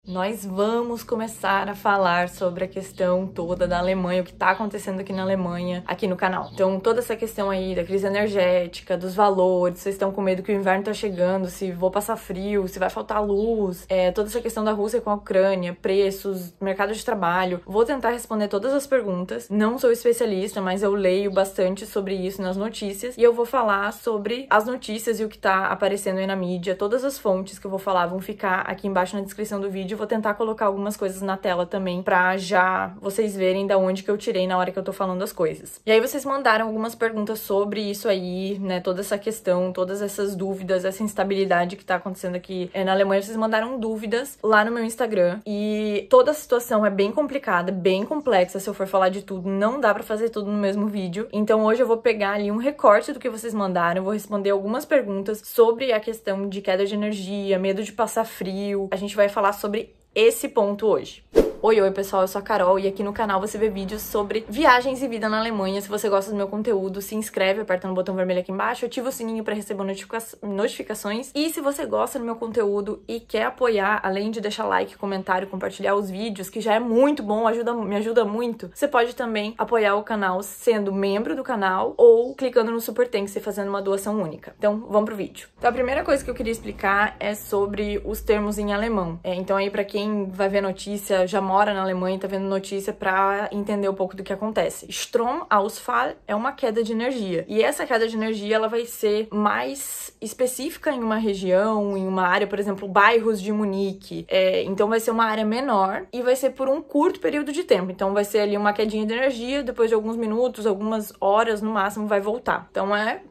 Nós vamos começar a falar sobre a questão toda da Alemanha, o que tá acontecendo aqui na Alemanha, aqui no canal. Então, toda essa questão aí da crise energética, dos valores, vocês estão com medo que o inverno tá chegando, se vou passar frio, se vai faltar luz, toda essa questão da Rússia com a Ucrânia, preços, mercado de trabalho. Vou tentar responder todas as perguntas. Não sou especialista, mas eu leio bastante sobre isso nas notícias e eu vou falar sobre as notícias e o que tá aparecendo aí na mídia. Todas as fontes que eu vou falar vão ficar aqui embaixo na descrição do vídeo. Vou tentar colocar algumas coisas na tela também pra já vocês verem da onde que eu tirei na hora que eu tô falando as coisas. E aí vocês mandaram algumas perguntas sobre isso aí, né, toda essa questão, todas essas dúvidas, essa instabilidade que tá acontecendo aqui na Alemanha. Vocês mandaram dúvidas lá no meu Instagram e toda a situação é bem complicada, bem complexa. Se eu for falar de tudo, não dá pra fazer tudo no mesmo vídeo. Então hoje eu vou pegar ali um recorte do que vocês mandaram, vou responder algumas perguntas sobre a questão de queda de energia, medo de passar frio. A gente vai falar sobre esse ponto hoje. Oi pessoal, eu sou a Carol e aqui no canal você vê vídeos sobre viagens e vida na Alemanha. Se você gosta do meu conteúdo, se inscreve apertando o botão vermelho aqui embaixo, ativa o sininho para receber notificações. E se você gosta do meu conteúdo e quer apoiar, além de deixar like, comentário, compartilhar os vídeos, que já é muito bom, me ajuda muito, você pode também apoiar o canal sendo membro do canal ou clicando no Super Thanks e fazendo uma doação única. Então, vamos pro vídeo. Então, a primeira coisa que eu queria explicar é sobre os termos em alemão. Então aí, para quem vai ver notícia, já mora na Alemanha e tá vendo notícia pra entender um pouco do que acontece. Stromausfall é uma queda de energia. E essa queda de energia, ela vai ser mais específica em uma região, em uma área, por exemplo, bairros de Munique. Então vai ser uma área menor e vai ser por um curto período de tempo. Então vai ser ali uma quedinha de energia, depois de alguns minutos, algumas horas no máximo vai voltar. Então é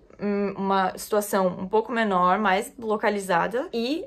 uma situação um pouco menor, mais localizada e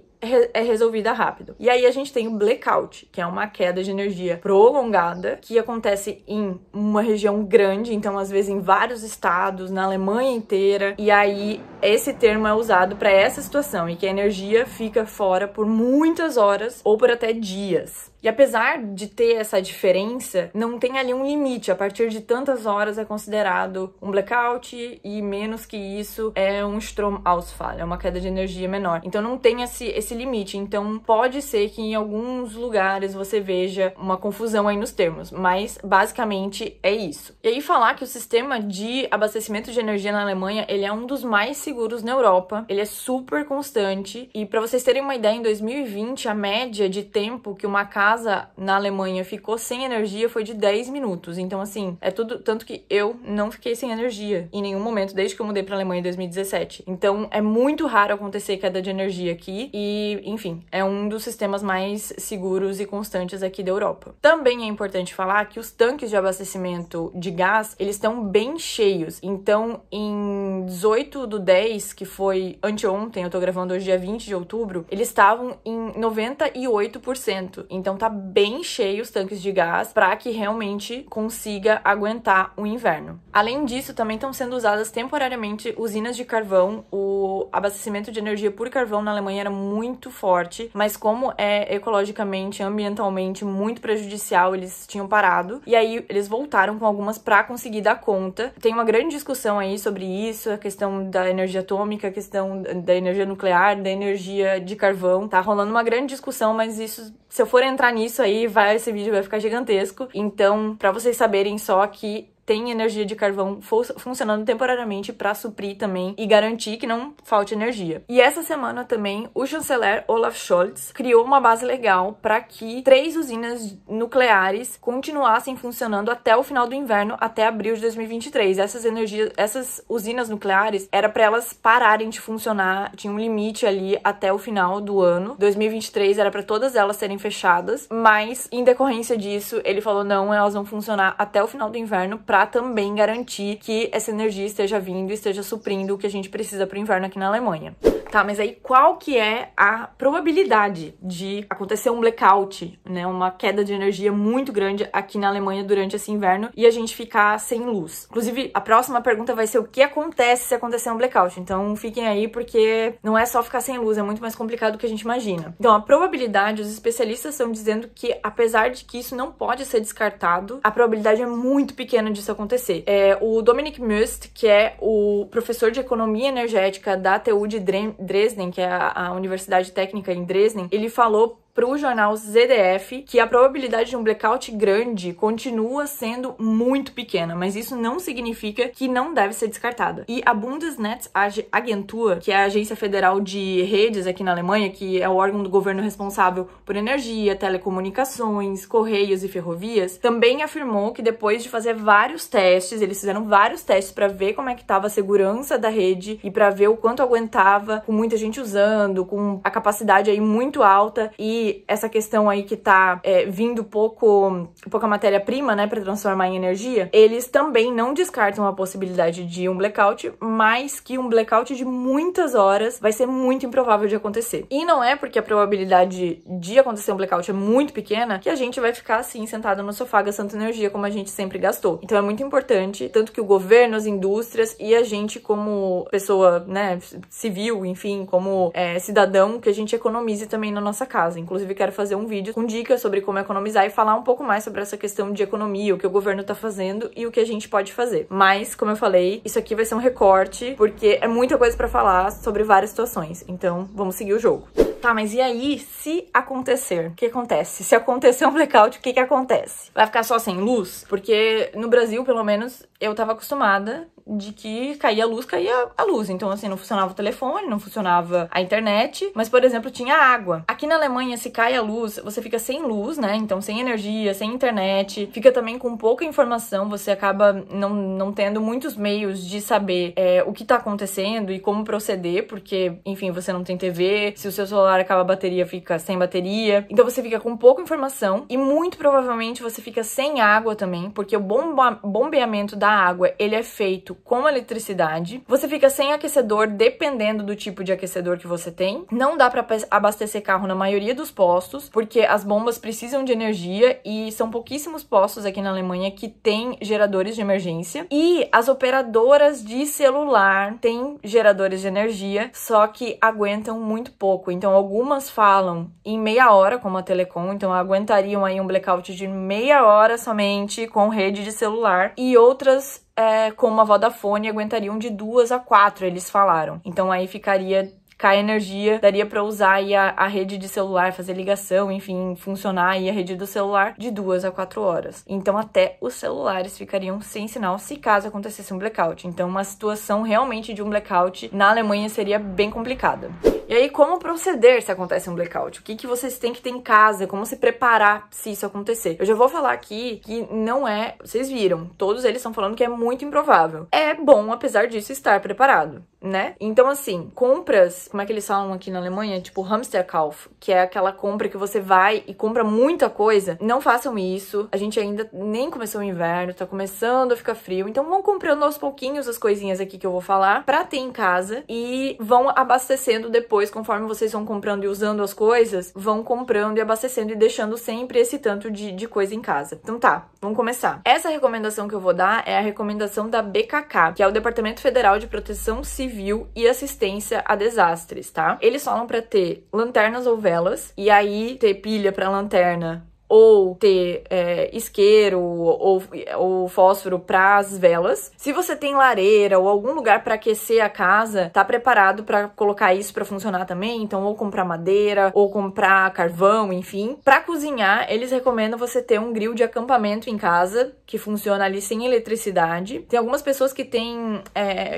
é resolvida rápido. E aí a gente tem o blackout, que é uma queda de energia prolongada, que acontece em uma região grande, então às vezes em vários estados, na Alemanha inteira, e aí esse termo é usado para essa situação, e que a energia fica fora por muitas horas ou por até dias. E apesar de ter essa diferença, não tem ali um limite. A partir de tantas horas é considerado um blackout e menos que isso é um Stromausfall, é uma queda de energia menor. Então não tem esse limite. Então pode ser que em alguns lugares você veja uma confusão aí nos termos, mas basicamente é isso. E aí falar que o sistema de abastecimento de energia na Alemanha, ele é um dos mais seguros na Europa, ele é super constante e para vocês terem uma ideia, em 2020 a média de tempo que uma casa na Alemanha ficou sem energia foi de 10 minutos. Então, assim, é tudo... Tanto que eu não fiquei sem energia em nenhum momento, desde que eu mudei pra Alemanha em 2017. Então, é muito raro acontecer queda de energia aqui. E, enfim, é um dos sistemas mais seguros e constantes aqui da Europa. Também é importante falar que os tanques de abastecimento de gás, eles estão bem cheios. Então, em 18/10, que foi anteontem, eu tô gravando hoje dia 20 de outubro, eles estavam em 98%. Então, tá bem cheio os tanques de gás para que realmente consiga aguentar o inverno. Além disso, também estão sendo usadas temporariamente usinas de carvão. O abastecimento de energia por carvão na Alemanha era muito forte, mas como é ecologicamente, ambientalmente muito prejudicial, eles tinham parado. E aí, eles voltaram com algumas para conseguir dar conta. Tem uma grande discussão aí sobre isso, a questão da energia atômica, a questão da energia nuclear, da energia de carvão. Tá rolando uma grande discussão, mas isso, se eu for entrar nisso aí, esse vídeo vai ficar gigantesco. Então, pra vocês saberem só que tem energia de carvão funcionando temporariamente para suprir também e garantir que não falte energia. E essa semana também o chanceler Olaf Scholz criou uma base legal para que 3 usinas nucleares continuassem funcionando até o final do inverno, até abril de 2023. Essas usinas nucleares era para elas pararem de funcionar, tinha um limite ali até o final do ano. 2023 era para todas elas serem fechadas, mas em decorrência disso, ele falou não, elas vão funcionar até o final do inverno para também garantir que essa energia esteja vindo e esteja suprindo o que a gente precisa para o inverno aqui na Alemanha. Tá, mas aí qual que é a probabilidade de acontecer um blackout, né, uma queda de energia muito grande aqui na Alemanha durante esse inverno e a gente ficar sem luz? Inclusive, a próxima pergunta vai ser o que acontece se acontecer um blackout. Então fiquem aí porque não é só ficar sem luz, é muito mais complicado do que a gente imagina. Então a probabilidade, os especialistas estão dizendo que apesar de que isso não pode ser descartado, a probabilidade é muito pequena disso acontecer. O Dominik Möst, que é o professor de economia energética da TU de Dresden, que é a Universidade Técnica em Dresden, ele falou para o jornal ZDF que a probabilidade de um blackout grande continua sendo muito pequena, mas isso não significa que não deve ser descartada. E a Bundesnetzagentur, que é a agência federal de redes aqui na Alemanha, que é o órgão do governo responsável por energia, telecomunicações, correios e ferrovias, também afirmou que depois de fazer vários testes, eles fizeram vários testes para ver como é que estava a segurança da rede e para ver o quanto aguentava, com muita gente usando, com a capacidade aí muito alta, e essa questão aí que tá vindo pouca matéria-prima, né, para transformar em energia, eles também não descartam a possibilidade de um blackout, mas que um blackout de muitas horas vai ser muito improvável de acontecer. E não é porque a probabilidade de acontecer um blackout é muito pequena que a gente vai ficar assim, sentado no sofá gastando energia como a gente sempre gastou. Então é muito importante, tanto que o governo, as indústrias e a gente como pessoa, né, civil, enfim, como cidadão, que a gente economize também na nossa casa. Inclusive quero fazer um vídeo com dicas sobre como economizar e falar um pouco mais sobre essa questão de economia, o que o governo tá fazendo e o que a gente pode fazer. Mas, como eu falei, isso aqui vai ser um recorte, porque é muita coisa pra falar sobre várias situações. Então, vamos seguir o jogo. Tá, mas e aí, se acontecer? O que acontece? Se acontecer um blackout, o que acontece? Vai ficar só sem luz? Porque no Brasil, pelo menos, eu tava acostumada de que caía a luz. Então, assim, não funcionava o telefone, não funcionava a internet, mas, por exemplo, tinha água. Aqui na Alemanha, se cai a luz, você fica sem luz, né? Então, sem energia, sem internet, fica também com pouca informação, você acaba não tendo muitos meios de saber o que tá acontecendo e como proceder, porque, enfim, você não tem TV, se o seu celular acaba a bateria, fica sem bateria. Então, você fica com pouca informação e, muito provavelmente, você fica sem água também, porque o bombeamento da água, ele é feito com eletricidade. Você fica sem aquecedor, dependendo do tipo de aquecedor que você tem. Não dá pra abastecer carro na maioria dos postos, porque as bombas precisam de energia e são pouquíssimos postos aqui na Alemanha que tem geradores de emergência. E as operadoras de celular têm geradores de energia, só que aguentam muito pouco. Então, algumas falam em meia hora, como a Telecom, então aguentariam aí um blackout de meia hora somente com rede de celular. E outras como a Vodafone, aguentariam de 2 a 4, eles falaram. Então aí cai energia, daria pra usar aí a rede de celular, fazer ligação, enfim, funcionar aí a rede do celular de 2 a 4 horas. Então até os celulares ficariam sem sinal se caso acontecesse um blackout. Então uma situação realmente de um blackout na Alemanha seria bem complicada. E aí, como proceder se acontece um blackout? O que vocês têm que ter em casa? Como se preparar se isso acontecer? Eu já vou falar aqui que não é... Vocês viram, todos eles estão falando que é muito improvável. É bom, apesar disso, estar preparado, né? Então, assim, compras... Como é que eles falam aqui na Alemanha? Tipo, Hamsterkauf, que é aquela compra que você vai e compra muita coisa. Não façam isso. A gente ainda nem começou o inverno, tá começando a ficar frio. Então, vão comprando aos pouquinhos as coisinhas aqui que eu vou falar pra ter em casa e vão abastecendo depois, conforme vocês vão comprando e usando as coisas, vão comprando e abastecendo e deixando sempre esse tanto de coisa em casa. Então tá, vamos começar. Essa recomendação que eu vou dar é a recomendação da BKK, que é o Departamento Federal de Proteção Civil e Assistência a Desastres, tá? Eles falam pra ter lanternas ou velas, e aí ter pilha pra lanterna ou ter isqueiro ou fósforo para as velas. Se você tem lareira ou algum lugar para aquecer a casa, tá preparado para colocar isso para funcionar também, então ou comprar madeira ou comprar carvão, enfim. Para cozinhar, eles recomendam você ter um grill de acampamento em casa, que funciona ali sem eletricidade. Tem algumas pessoas que têm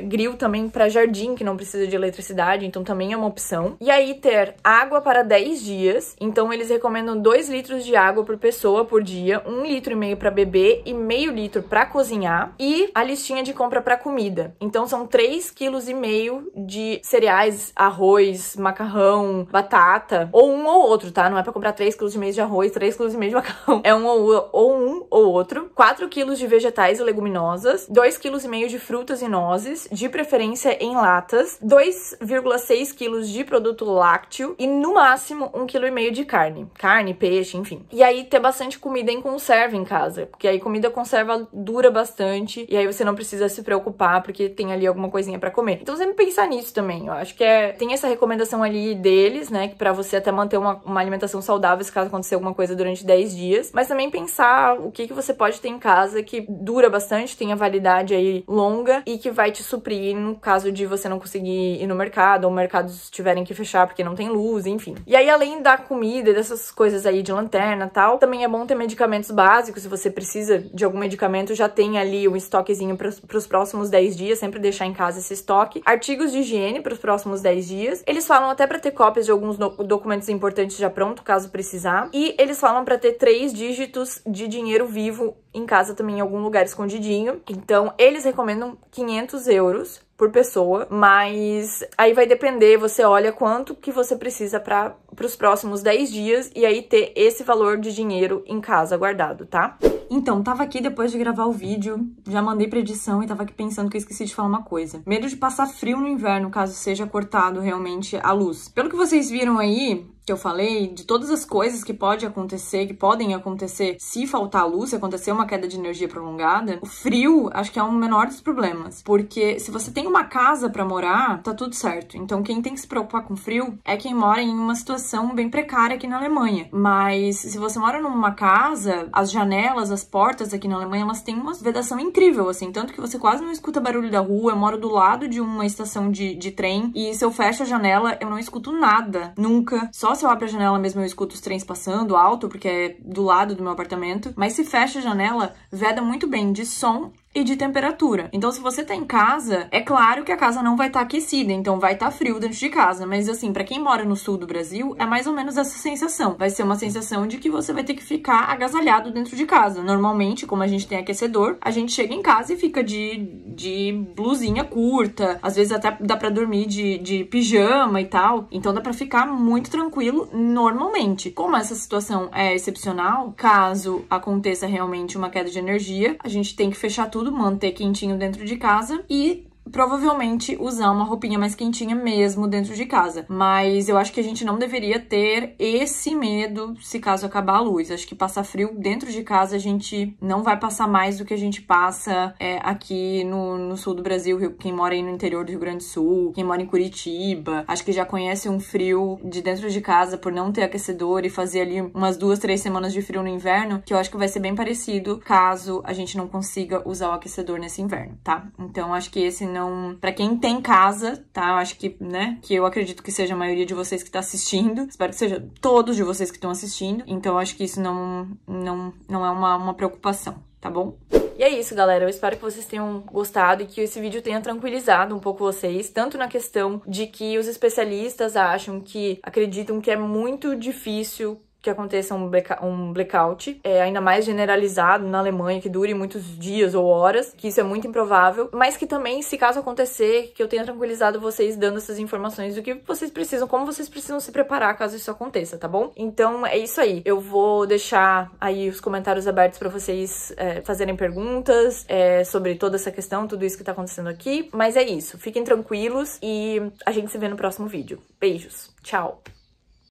grill também para jardim, que não precisa de eletricidade, então também é uma opção. E aí ter água para 10 dias, então eles recomendam 2 litros de água por pessoa por dia, 1,5 litro para beber e meio litro para cozinhar, e a listinha de compra para comida. Então são 3,5 kg de cereais, arroz, macarrão, batata, ou um ou outro, tá? Não é para comprar 3,5 kg de arroz, 3,5 kg de macarrão. É um ou outro. 4 kg de vegetais e leguminosas, 2,5 kg de frutas e nozes, de preferência em latas, 2,6 kg de produto lácteo e no máximo 1,5 kg de carne, peixe, enfim. E aí aí ter bastante comida em conserva em casa, porque aí comida conserva dura bastante e aí você não precisa se preocupar porque tem ali alguma coisinha pra comer. Então sempre pensar nisso também. Eu acho que tem essa recomendação ali deles, né, que pra você até manter uma alimentação saudável se caso acontecer alguma coisa durante 10 dias, mas também pensar o que você pode ter em casa que dura bastante, tem a validade aí longa e que vai te suprir no caso de você não conseguir ir no mercado ou mercados tiverem que fechar porque não tem luz, enfim. E aí além da comida e dessas coisas aí de lanterna e tal, também é bom ter medicamentos básicos. Se você precisa de algum medicamento, já tem ali um estoquezinho pros próximos 10 dias, sempre deixar em casa esse estoque. Artigos de higiene pros próximos 10 dias. Eles falam até pra ter cópias de alguns documentos importantes já pronto, caso precisar. E eles falam pra ter 3 dígitos de dinheiro vivo em casa também, em algum lugar escondidinho. Então, eles recomendam 500 euros por pessoa, mas aí vai depender, você olha quanto que você precisa para os próximos 10 dias e aí ter esse valor de dinheiro em casa guardado, tá? Então, tava aqui depois de gravar o vídeo, já mandei pra edição e tava aqui pensando que eu esqueci de falar uma coisa. Medo de passar frio no inverno, caso seja cortado realmente a luz. Pelo que vocês viram aí, que eu falei, de todas as coisas que podem acontecer se faltar luz, se acontecer uma queda de energia prolongada, o frio acho que é o menor dos problemas, porque se você tem uma casa pra morar, tá tudo certo. Então quem tem que se preocupar com frio é quem mora em uma situação bem precária aqui na Alemanha. Mas se você mora numa casa, as janelas, as portas aqui na Alemanha, elas têm uma vedação incrível, assim, tanto que você quase não escuta barulho da rua. Eu moro do lado de uma estação de trem e se eu fecho a janela, eu não escuto nada, nunca. Só se eu abro a janela mesmo eu escuto os trens passando alto, porque é do lado do meu apartamento. Mas se fecha a janela, veda muito bem de som e de temperatura. Então, se você tá em casa, é claro que a casa não vai estar aquecida, então vai estar frio dentro de casa. Mas, assim, pra quem mora no sul do Brasil, é mais ou menos essa sensação. Vai ser uma sensação de que você vai ter que ficar agasalhado dentro de casa. Normalmente, como a gente tem aquecedor, a gente chega em casa e fica de blusinha curta. Às vezes até dá pra dormir de pijama e tal. Então, dá pra ficar muito tranquilo normalmente. Como essa situação é excepcional, caso aconteça realmente uma queda de energia, a gente tem que fechar tudo, manter quentinho dentro de casa e provavelmente usar uma roupinha mais quentinha mesmo dentro de casa. Mas eu acho que a gente não deveria ter esse medo se caso acabar a luz. Acho que passar frio dentro de casa a gente não vai passar mais do que a gente passa aqui no sul do Brasil. Quem mora aí no interior do Rio Grande do Sul, quem mora em Curitiba, acho que já conhece um frio de dentro de casa por não ter aquecedor e fazer ali umas 2, 3 semanas de frio no inverno, que eu acho que vai ser bem parecido caso a gente não consiga usar o aquecedor nesse inverno, tá? Então acho que esse não... Pra quem tem casa, tá? Eu acho que, né? Que eu acredito que seja a maioria de vocês que tá assistindo. Espero que seja todos de vocês que estão assistindo. Então, eu acho que isso não é uma preocupação, tá bom? E é isso, galera. Eu espero que vocês tenham gostado e que esse vídeo tenha tranquilizado um pouco vocês, tanto na questão de que os especialistas acreditam que é muito difícil que aconteça um blackout, ainda mais generalizado na Alemanha, que dure muitos dias ou horas, que isso é muito improvável, mas que também, se caso acontecer, que eu tenha tranquilizado vocês dando essas informações do que vocês precisam, como vocês precisam se preparar caso isso aconteça, tá bom? Então, é isso aí. Eu vou deixar aí os comentários abertos pra vocês fazerem perguntas sobre toda essa questão, tudo isso que tá acontecendo aqui, mas é isso. Fiquem tranquilos e a gente se vê no próximo vídeo. Beijos. Tchau.